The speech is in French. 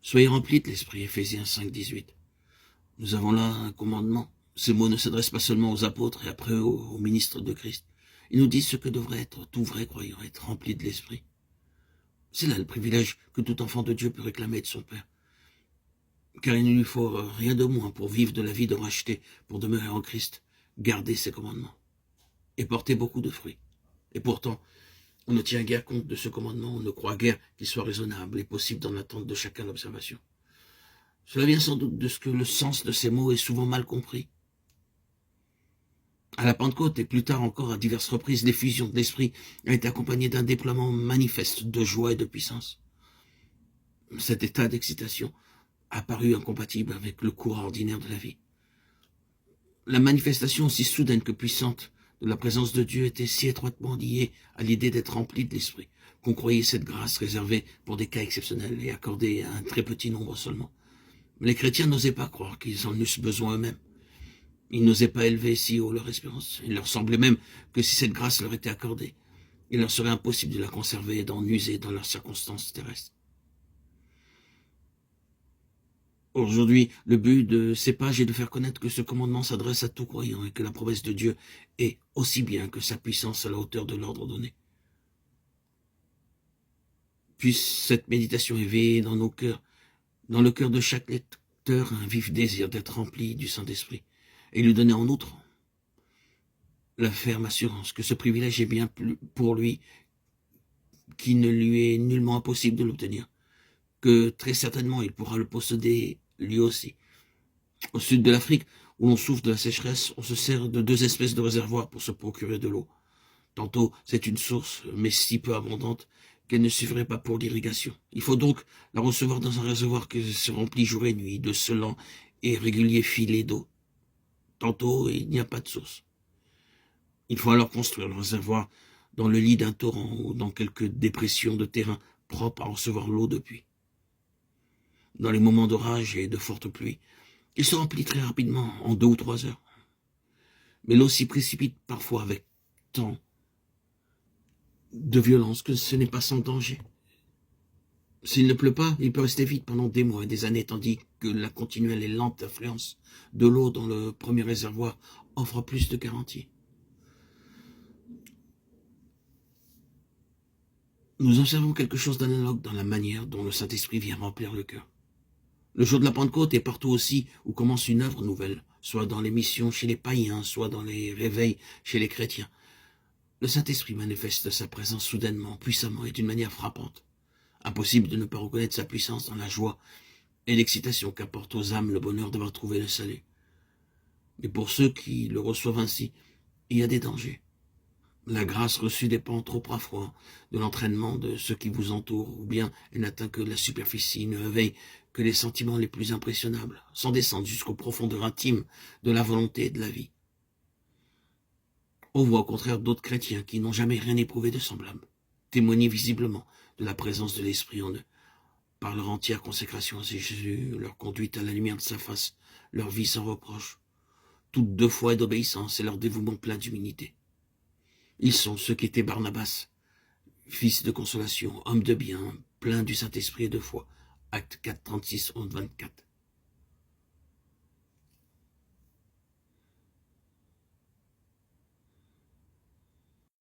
Soyez remplis de l'Esprit, Éphésiens 5, 18. Nous avons là un commandement. Ces mots ne s'adressent pas seulement aux apôtres et après aux ministres de Christ. Ils nous disent ce que devrait être tout vrai croyant, être rempli de l'Esprit. C'est là le privilège que tout enfant de Dieu peut réclamer de son Père. Car il ne lui faut rien de moins pour vivre de la vie de racheté, pour demeurer en Christ, garder ses commandements et porter beaucoup de fruits. Et pourtant, on ne tient guère compte de ce commandement, on ne croit guère qu'il soit raisonnable et possible dans l'attente de chacun l'observation. Cela vient sans doute de ce que le sens de ces mots est souvent mal compris. À la Pentecôte et plus tard encore à diverses reprises, l'effusion de l'Esprit a été accompagnée d'un déploiement manifeste de joie et de puissance. Cet état d'excitation a paru incompatible avec le cours ordinaire de la vie. La manifestation aussi soudaine que puissante de la présence de Dieu était si étroitement liée à l'idée d'être rempli de l'Esprit, qu'on croyait cette grâce réservée pour des cas exceptionnels et accordée à un très petit nombre seulement. Mais les chrétiens n'osaient pas croire qu'ils en eussent besoin eux-mêmes. Ils n'osaient pas élever si haut leur espérance. Il leur semblait même que si cette grâce leur était accordée, il leur serait impossible de la conserver et d'en user dans leurs circonstances terrestres. Aujourd'hui, le but de ces pages est de faire connaître que ce commandement s'adresse à tout croyant et que la promesse de Dieu est aussi bien que sa puissance à la hauteur de l'ordre donné. Puisse cette méditation éveiller dans nos cœurs, dans le cœur de chaque lecteur, un vif désir d'être rempli du Saint-Esprit et lui donner en outre la ferme assurance que ce privilège est bien plus pour lui qu'il ne lui est nullement impossible de l'obtenir, que très certainement il pourra le posséder lui aussi. Au sud de l'Afrique, où l'on souffre de la sécheresse, on se sert de 2 espèces de réservoirs pour se procurer de l'eau. Tantôt, c'est une source, mais si peu abondante qu'elle ne suffirait pas pour l'irrigation. Il faut donc la recevoir dans un réservoir qui se remplit jour et nuit de ce lent et régulier filet d'eau. Tantôt, il n'y a pas de source. Il faut alors construire le réservoir dans le lit d'un torrent ou dans quelques dépressions de terrain propres à recevoir l'eau de pluie. Dans les moments d'orage et de forte pluie, il se remplit très rapidement, en 2 ou 3 heures. Mais l'eau s'y précipite parfois avec tant de violence que ce n'est pas sans danger. S'il ne pleut pas, il peut rester vide pendant des mois et des années, tandis que la continuelle et lente affluence de l'eau dans le premier réservoir offre plus de garanties. Nous observons quelque chose d'analogue dans la manière dont le Saint-Esprit vient remplir le cœur. Le jour de la Pentecôte est partout aussi où commence une œuvre nouvelle, soit dans les missions chez les païens, soit dans les réveils chez les chrétiens. Le Saint-Esprit manifeste sa présence soudainement, puissamment et d'une manière frappante. Impossible de ne pas reconnaître sa puissance dans la joie et l'excitation qu'apporte aux âmes le bonheur d'avoir trouvé le salut. Mais pour ceux qui le reçoivent ainsi, il y a des dangers. La grâce reçue dépend trop parfois de l'entraînement de ceux qui vous entourent, ou bien elle n'atteint que la superficie, ne réveille que les sentiments les plus impressionnables, sans descendre jusqu'aux profondeurs intimes de la volonté et de la vie. On voit au contraire d'autres chrétiens qui n'ont jamais rien éprouvé de semblable, témoigner visiblement de la présence de l'Esprit en eux, par leur entière consécration à Jésus, leur conduite à la lumière de sa face, leur vie sans reproche, toute de foi et d'obéissance et leur dévouement plein d'humilité. Ils sont ceux qui étaient Barnabas, fils de consolation, homme de bien, plein du Saint-Esprit et de foi. Actes 4, 36, 11, 24.